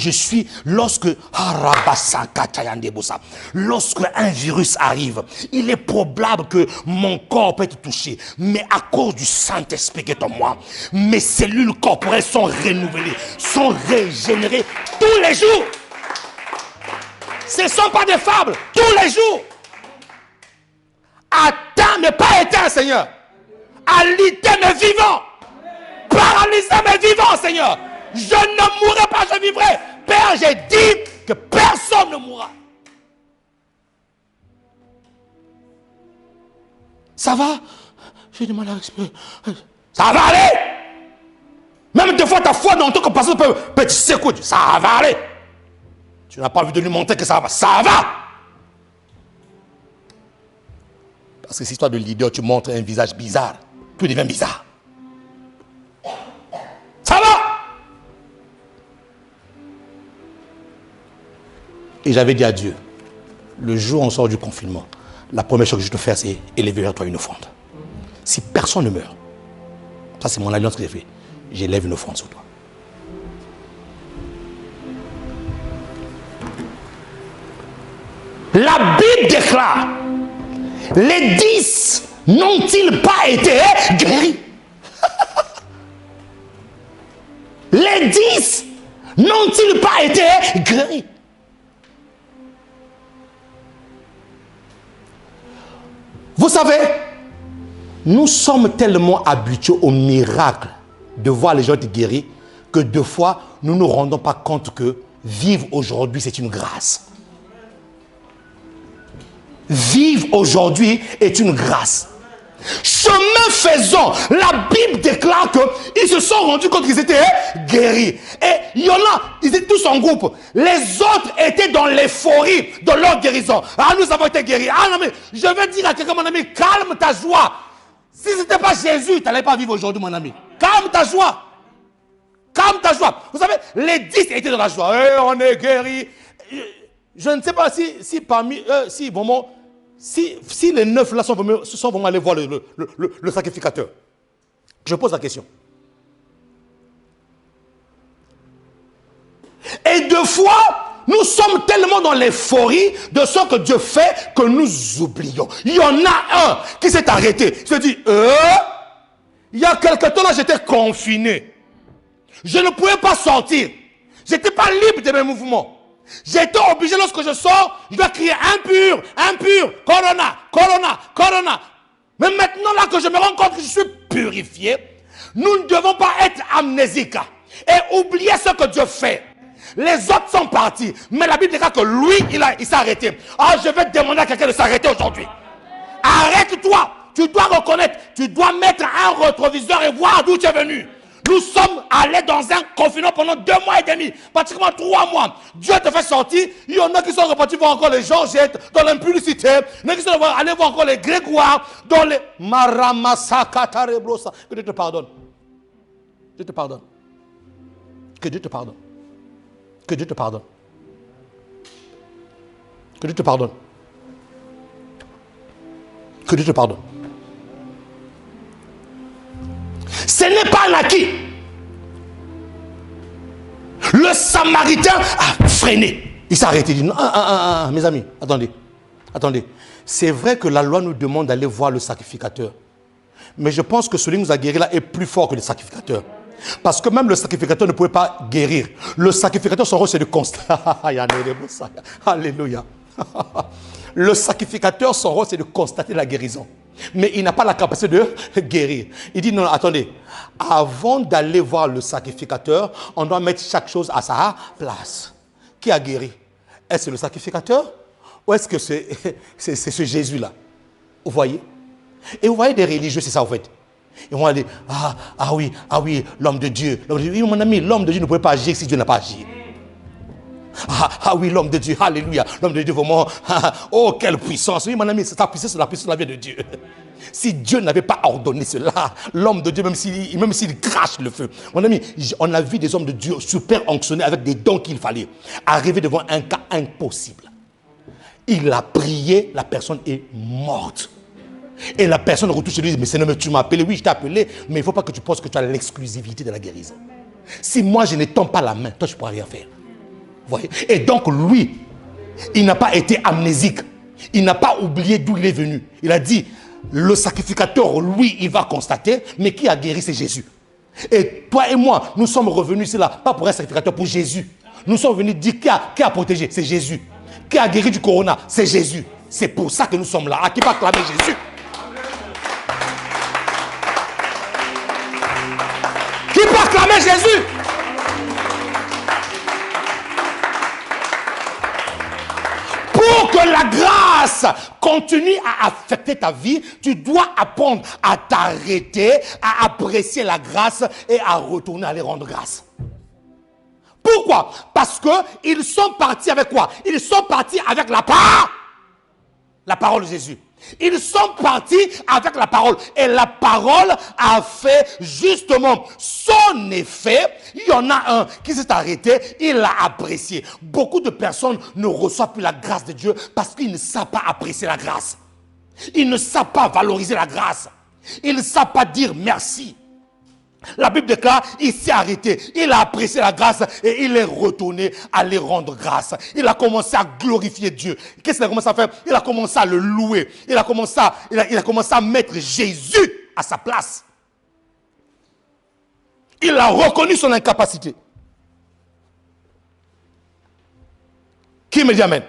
un virus arrive, il est probable que mon corps peut être touché. Mais à cause du Saint-Esprit qui est en moi, mes cellules corporelles sont renouvelées, sont régénérées tous les jours. Ce ne sont pas des fables, tous les jours. Attends, mais pas éteint, Seigneur. Alité, mais vivant. Paralysé, mais vivant, Seigneur. Je ne mourrai pas, je vivrai. Père, j'ai dit que personne ne mourra. Ça va? J'ai du mal à respirer. Ça va aller. Même des fois, ta foi dans ton pasteur peut te secouer. Ça va aller. Tu n'as pas envie de lui montrer que ça va. Ça va. Parce que cette histoire de leader, tu montres un visage bizarre. Tout devient bizarre. Ça va. Et j'avais dit à Dieu, le jour où on sort du confinement, la première chose que je te fais, c'est élever vers toi une offrande. Si personne ne meurt, ça c'est mon alliance que j'ai fait, j'élève une offrande sur toi. La Bible déclare, les 10 n'ont-ils pas été guéris? Les 10 n'ont-ils pas été guéris? Vous savez, nous sommes tellement habitués au miracle de voir les gens être guéris que deux fois, nous ne nous rendons pas compte que vivre aujourd'hui, c'est une grâce. Vivre aujourd'hui est une grâce. Chemin faisant, la Bible déclare qu'ils se sont rendus compte qu'ils étaient guéris. Et il y en a, ils étaient tous en groupe. Les autres étaient dans l'euphorie de leur guérison. Ah, nous avons été guéris. Ah non, mais je vais dire à quelqu'un, mon ami, calme ta joie. Si ce n'était pas Jésus, tu n'allais pas vivre aujourd'hui, mon ami. Calme ta joie. Calme ta joie. Vous savez, les 10 étaient dans la joie. Hey, on est guéris. Je ne sais pas si parmi eux, si les 9 là sont vraiment allés voir le sacrificateur. Je pose la question. Et deux fois, nous sommes tellement dans l'euphorie de ce que Dieu fait que nous oublions. Il y en a un qui s'est arrêté. Il se dit, il y a quelque temps là, j'étais confiné. Je ne pouvais pas sortir. Je n'étais pas libre de mes mouvements. J'étais obligé, lorsque je sors, je dois crier impur, impur, corona, corona, corona. Mais maintenant là que je me rends compte que je suis purifié, nous ne devons pas être amnésiques et oublier ce que Dieu fait. Les autres sont partis, mais la Bible dit que lui, il s'est arrêté. Ah, je vais demander à quelqu'un de s'arrêter aujourd'hui. Arrête-toi, tu dois reconnaître, tu dois mettre un rétroviseur et voir d'où tu es venu. Nous sommes allés dans un confinement pendant 2 mois et demi, pratiquement 3 mois. Dieu te fait sortir. Il y en a qui sont repartis voir encore les Georgettes dans l'impudicité. Il y en a qui sont allés voir encore les Grégoire dans les Maramasakatarébrosa. Que Dieu te pardonne. Dieu te pardonne. Que Dieu te pardonne. Que Dieu te pardonne. Que Dieu te pardonne. Que Dieu te pardonne. Ce n'est pas un acquis. Le Samaritain a freiné. Il s'est arrêté. Il dit, non, mes amis, attendez. C'est vrai que la loi nous demande d'aller voir le sacrificateur. Mais je pense que celui qui nous a guéri là est plus fort que le sacrificateur. Parce que même le sacrificateur ne pouvait pas guérir. Le sacrificateur, son rôle, c'est de constater. Alléluia. Le sacrificateur, son rôle, c'est de constater la guérison. Mais il n'a pas la capacité de guérir. Il dit, non, attendez. Avant d'aller voir le sacrificateur, on doit mettre chaque chose à sa place. Qui a guéri? Est-ce le sacrificateur? Ou est-ce que c'est ce Jésus-là? Vous voyez? Et vous voyez des religieux, c'est ça en fait. Ils vont aller, ah oui, l'homme de Dieu. Oui, mon ami, l'homme de Dieu ne pouvait pas agir si Dieu n'a pas agi. Ah oui, l'homme de Dieu, alléluia. L'homme de Dieu, vraiment, oh, quelle puissance. Oui, mon ami, sa puissance, c'est la puissance de la vie de Dieu. Si Dieu n'avait pas ordonné cela, l'homme de Dieu, même s'il crache le feu. Mon ami, on a vu des hommes de Dieu super onctionnés avec des dons qu'il fallait. Arriver devant un cas impossible. Il a prié, la personne est morte. Et la personne retouche et lui dit, mais Seigneur, tu m'as appelé, oui, je t'ai appelé, mais il ne faut pas que tu penses que tu as l'exclusivité de la guérison. Si moi, je ne tends pas la main, toi, tu ne pourras rien faire. Vous voyez? Et donc, lui, il n'a pas été amnésique. Il n'a pas oublié d'où il est venu. Il a dit, le sacrificateur, lui, il va constater, mais qui a guéri, c'est Jésus. Et toi et moi, nous sommes revenus ici là, pas pour un sacrificateur, pour Jésus. Nous sommes venus dire qui a protégé, c'est Jésus. Qui a guéri du corona, c'est Jésus. C'est pour ça que nous sommes là. À qui va acclamer Jésus? Qui peut acclamer Jésus? Pour que la grâce continue à affecter ta vie, tu dois apprendre à t'arrêter, à apprécier la grâce et à retourner à les rendre grâce. Pourquoi? Parce qu'ils sont partis avec quoi? Ils sont partis avec la parole de Jésus. Ils sont partis avec la parole. Et la parole a fait justement son effet. Il y en a un qui s'est arrêté, il l'a apprécié. Beaucoup de personnes ne reçoivent plus la grâce de Dieu parce qu'ils ne savent pas apprécier la grâce. Ils ne savent pas valoriser la grâce. Ils ne savent pas dire merci. La Bible déclare, il s'est arrêté, il a apprécié la grâce et il est retourné à les rendre grâce. Il a commencé à glorifier Dieu. Qu'est-ce qu'il a commencé à faire? Il a commencé à le louer. Il a commencé à mettre Jésus à sa place. Il a reconnu son incapacité. Qui me dit amen?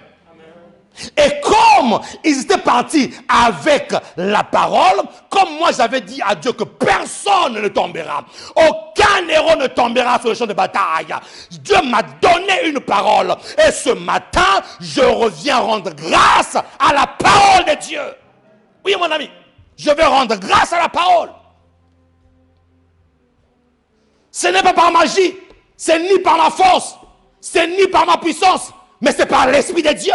Et comme ils étaient partis avec la parole, comme moi j'avais dit à Dieu que personne ne tombera, aucun héros ne tombera sur le champ de bataille. Dieu m'a donné une parole et ce matin, je reviens rendre grâce à la parole de Dieu. Oui mon ami, je vais rendre grâce à la parole. Ce n'est pas par magie, c'est ni par ma force, c'est ni par ma puissance, mais c'est par l'Esprit de Dieu.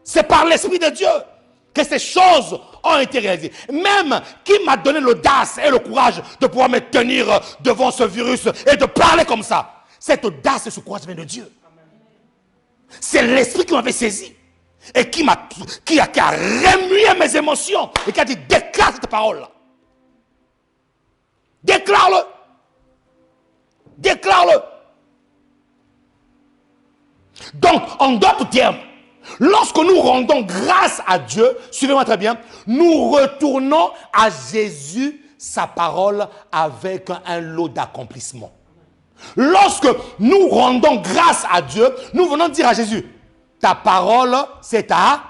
C'est par l'Esprit de Dieu que ces choses ont été réalisées. Même qui m'a donné l'audace et le courage de pouvoir me tenir devant ce virus et de parler comme ça. Cette audace et ce courage vient de Dieu. C'est l'Esprit qui m'avait saisi et qui a remué mes émotions et qui a dit déclare cette parole-là. Déclare-le. Déclare-le. Donc, en d'autres termes, lorsque nous rendons grâce à Dieu, suivez-moi très bien, nous retournons à Jésus, sa parole, avec un lot d'accomplissement. Lorsque nous rendons grâce à Dieu, nous venons dire à Jésus, ta parole, c'est ta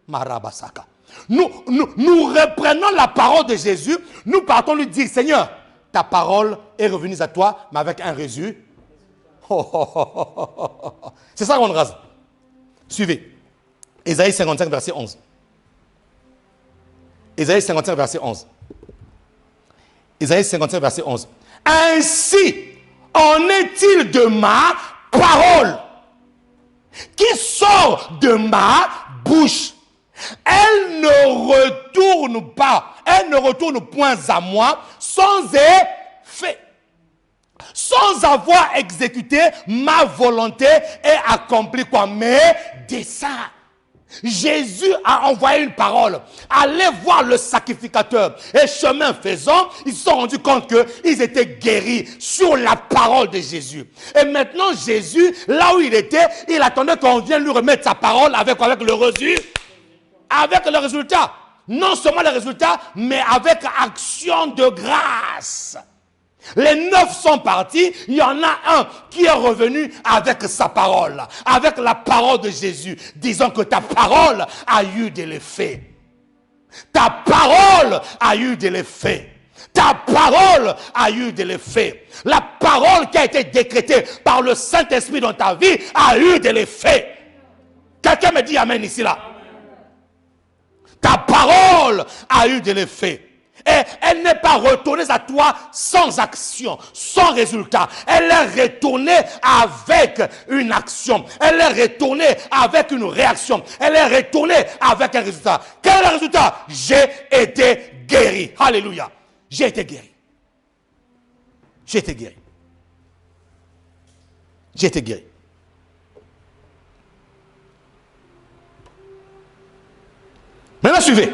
Marabasaka. Nous reprenons la parole de Jésus, nous partons lui dire, Seigneur, ta parole est revenue à toi, mais avec un résultat. C'est ça qu'on rase. Suivez. Ésaïe 55, verset 11. Ésaïe 55, verset 11. Ésaïe 55, verset 11. Ainsi en est-il de ma parole qui sort de ma bouche. Elle ne retourne pas, elle ne retourne point à moi sans effet. Sans avoir exécuté ma volonté et accompli quoi? Mes desseins. Jésus a envoyé une parole. Allez voir le sacrificateur. Et chemin faisant, ils se sont rendus compte qu'ils étaient guéris sur la parole de Jésus. Et maintenant, Jésus, là où il était, il attendait qu'on vienne lui remettre sa parole avec le résultat. Avec le résultat. Non seulement le résultat, mais avec action de grâce. Les 9 sont partis, il y en a un qui est revenu avec sa parole, avec la parole de Jésus, disant que ta parole a eu de l'effet. Ta parole a eu de l'effet. Ta parole a eu de l'effet. La parole qui a été décrétée par le Saint-Esprit dans ta vie a eu de l'effet. Quelqu'un me dit amen ici là. Ta parole a eu de l'effet. Et elle n'est pas retournée à toi sans action, sans résultat. Elle est retournée avec une action. Elle est retournée avec une réaction. Elle est retournée avec un résultat. Quel est le résultat? J'ai été guéri. Alléluia. J'ai été guéri. J'ai été guéri. J'ai été guéri. Maintenant, suivez.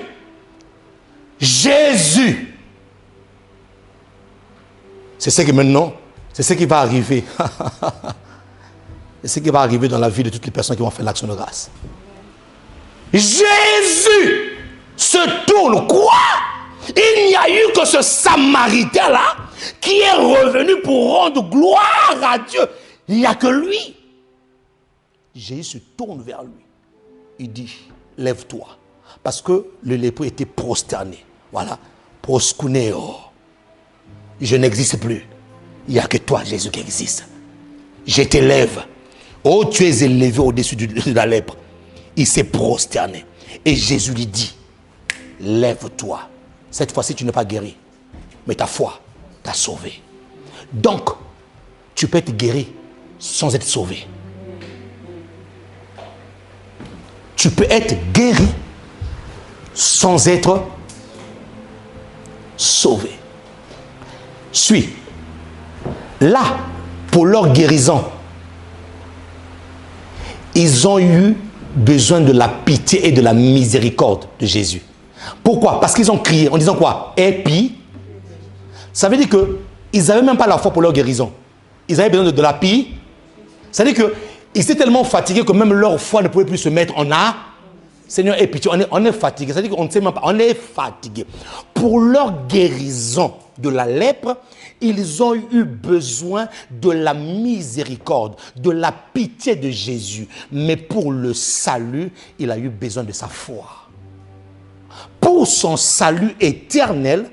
Jésus. C'est ce que maintenant, c'est ce qui va arriver. C'est ce qui va arriver dans la vie de toutes les personnes qui vont faire l'action de grâce. Jésus se tourne. Quoi? Il n'y a eu que ce Samaritain-là qui est revenu pour rendre gloire à Dieu. Il n'y a que lui. Jésus se tourne vers lui. Il dit, lève-toi. Parce que le lépreux était prosterné. Voilà. Proskuneo. Je n'existe plus. Il n'y a que toi, Jésus, qui existe. Je t'élève. Oh, tu es élevé au-dessus de la lèpre. Il s'est prosterné. Et Jésus lui dit, lève-toi. Cette fois-ci, tu n'es pas guéri. Mais ta foi t'a sauvé. Donc, tu peux être guéri sans être sauvé. Tu peux être guéri sans être sauvé. Suis. Là, pour leur guérison, ils ont eu besoin de la pitié et de la miséricorde de Jésus. Pourquoi? Parce qu'ils ont crié en disant quoi? Et puis, ça veut dire qu'ils n'avaient même pas la foi pour leur guérison. Ils avaient besoin de la pitié. Ça veut dire qu'ils étaient tellement fatigués que même leur foi ne pouvait plus se mettre en a. Seigneur, aie pitié, on est fatigué. Ça veut dire qu'on ne sait même pas, on est fatigué. Pour leur guérison de la lèpre, ils ont eu besoin de la miséricorde, de la pitié de Jésus. Mais pour le salut, il a eu besoin de sa foi. Pour son salut éternel,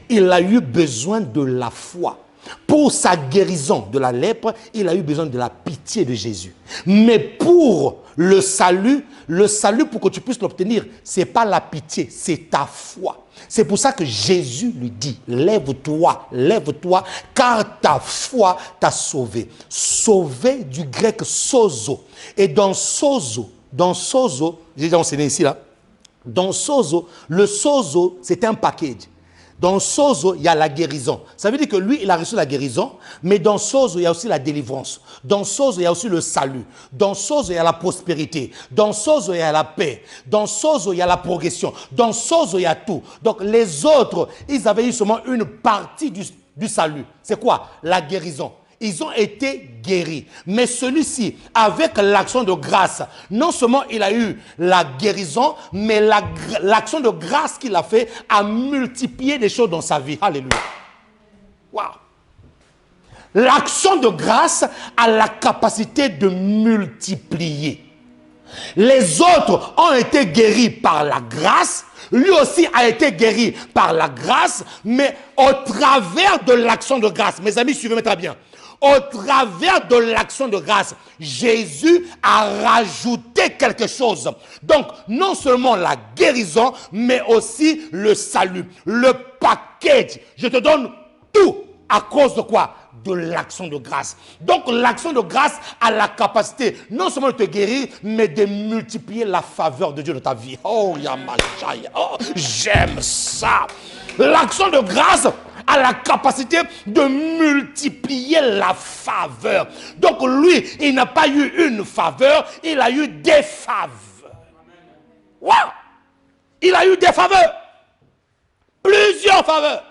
il a eu besoin de la foi. Pour sa guérison de la lèpre, il a eu besoin de la pitié de Jésus. Mais pour le salut pour que tu puisses l'obtenir, ce n'est pas la pitié, c'est ta foi. C'est pour ça que Jésus lui dit, lève-toi, car ta foi t'a sauvé. Sauvé du grec sozo. Et dans sozo, j'ai déjà enseigné ici là, dans sozo, le sozo, c'est un package. Dans sozo, il y a la guérison. Ça veut dire que lui, il a reçu la guérison, mais dans sozo, il y a aussi la délivrance. Dans sozo, il y a aussi le salut. Dans sozo, il y a la prospérité. Dans sozo, il y a la paix. Dans sozo, il y a la progression. Dans sozo, il y a tout. Donc les autres, ils avaient eu seulement une partie du salut. C'est quoi? La guérison. Ils ont été guéris. Mais celui-ci, avec l'action de grâce, non seulement il a eu la guérison, mais l'action de grâce qu'il a fait a multiplié des choses dans sa vie. Alléluia. Waouh. L'action de grâce a la capacité de multiplier. Les autres ont été guéris par la grâce. Lui aussi a été guéri par la grâce, mais au travers de l'action de grâce. Mes amis, suivez-moi très bien. Au travers de l'action de grâce, Jésus a rajouté quelque chose. Donc, non seulement la guérison, mais aussi le salut. Le package. Je te donne tout. À cause de quoi? De l'action de grâce. Donc, l'action de grâce a la capacité non seulement de te guérir, mais de multiplier la faveur de Dieu dans ta vie. Oh, Yamashaya. Oh, j'aime ça. L'action de grâce a la capacité de multiplier la faveur. Donc lui, il n'a pas eu une faveur, il a eu des faveurs. Wow! Il a eu des faveurs. Plusieurs faveurs.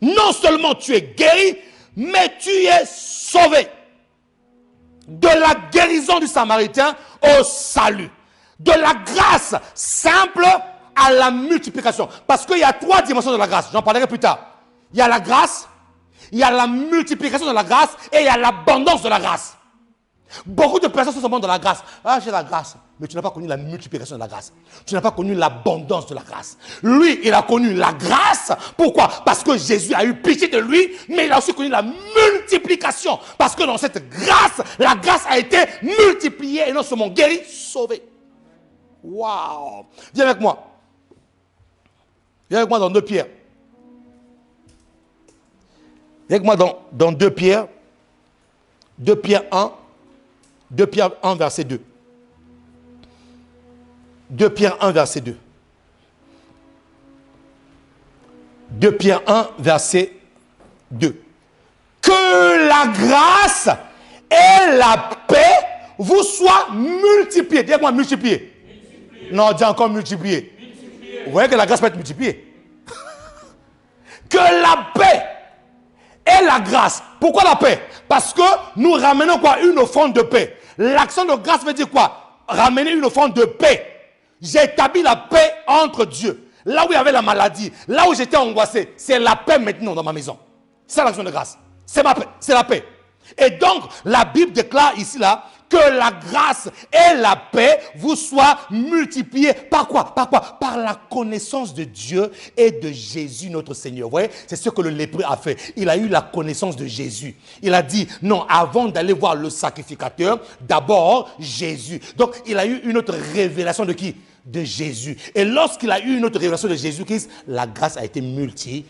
Non seulement tu es guéri, mais tu es sauvé. De la guérison du Samaritain au salut. De la grâce simple à la multiplication. Parce qu'il y a 3 dimensions de la grâce. J'en parlerai plus tard. Il y a la grâce, il y a la multiplication de la grâce et il y a l'abondance de la grâce. Beaucoup de personnes sont seulement dans la grâce. Ah, j'ai la grâce. Mais tu n'as pas connu la multiplication de la grâce. Tu n'as pas connu l'abondance de la grâce. Lui, il a connu la grâce. Pourquoi? Parce que Jésus a eu pitié de lui, mais il a aussi connu la multiplication. Parce que dans cette grâce, la grâce a été multipliée et non seulement guérie, sauvée. Waouh! Viens avec moi. Viens avec moi dans 2 Pierre. Viens avec moi dans 2 Pierre. 2 Pierre 1. 2 Pierre 1, verset 2. 2 Pierre 1, verset 2. 2 Pierre 1, verset 2. Que la grâce et la paix vous soient multipliées. Dis-moi multipliées. Non, dis encore multipliées. Vous voyez que la grâce peut être multipliée. Que la paix et la grâce. Pourquoi la paix? Parce que nous ramenons quoi? Une offrande de paix. L'action de grâce veut dire quoi? Ramener une offrande de paix. J'ai établi la paix entre Dieu. Là où il y avait la maladie, là où j'étais angoissé, c'est la paix maintenant dans ma maison. C'est l'action de grâce. C'est ma paix, c'est la paix. Et donc, la Bible déclare ici là que la grâce et la paix vous soient multipliées. Par quoi? Par quoi? Par la connaissance de Dieu et de Jésus notre Seigneur. Vous voyez, c'est ce que le lépreux a fait. Il a eu la connaissance de Jésus. Il a dit, non, avant d'aller voir le sacrificateur, d'abord Jésus. Donc, il a eu une autre révélation de qui? De Jésus. Et lorsqu'il a eu une autre révélation de Jésus-Christ, la grâce a été multipliée.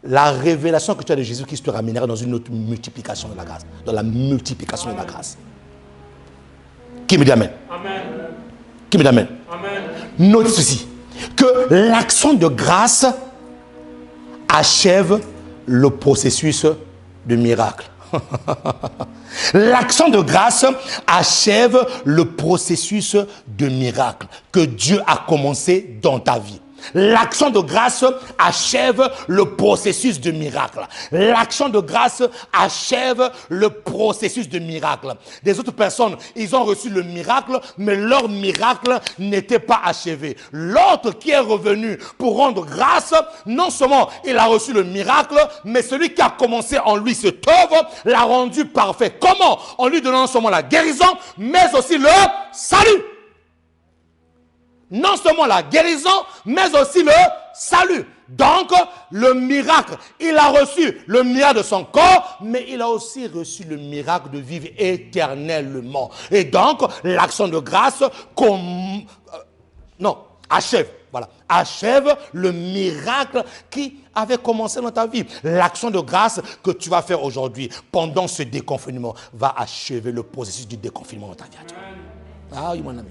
La révélation que tu as de Jésus-Christ te ramènera dans une autre multiplication de la grâce. Dans la multiplication de la grâce. Qui me dit Amen?
Amen.
Qui me dit Amen?
Amen.
Note ceci. Que l'action de grâce achève le processus de miracle. L'action de grâce achève le processus de miracle que Dieu a commencé dans ta vie. L'action de grâce achève le processus de miracle. L'action de grâce achève le processus de miracle. Des autres personnes, ils ont reçu le miracle, mais leur miracle n'était pas achevé. L'autre qui est revenu pour rendre grâce, non seulement il a reçu le miracle, mais celui qui a commencé en lui cette œuvre l'a rendu parfait. Comment? En lui donnant non seulement la guérison, mais aussi le salut. Non seulement la guérison, mais aussi le salut. Donc, le miracle, il a reçu le miracle de son corps, mais il a aussi reçu le miracle de vivre éternellement. Et donc, l'action de grâce achève le miracle qui avait commencé dans ta vie. L'action de grâce que tu vas faire aujourd'hui, pendant ce déconfinement, va achever le processus du déconfinement dans ta vie. Ah oui, mon ami.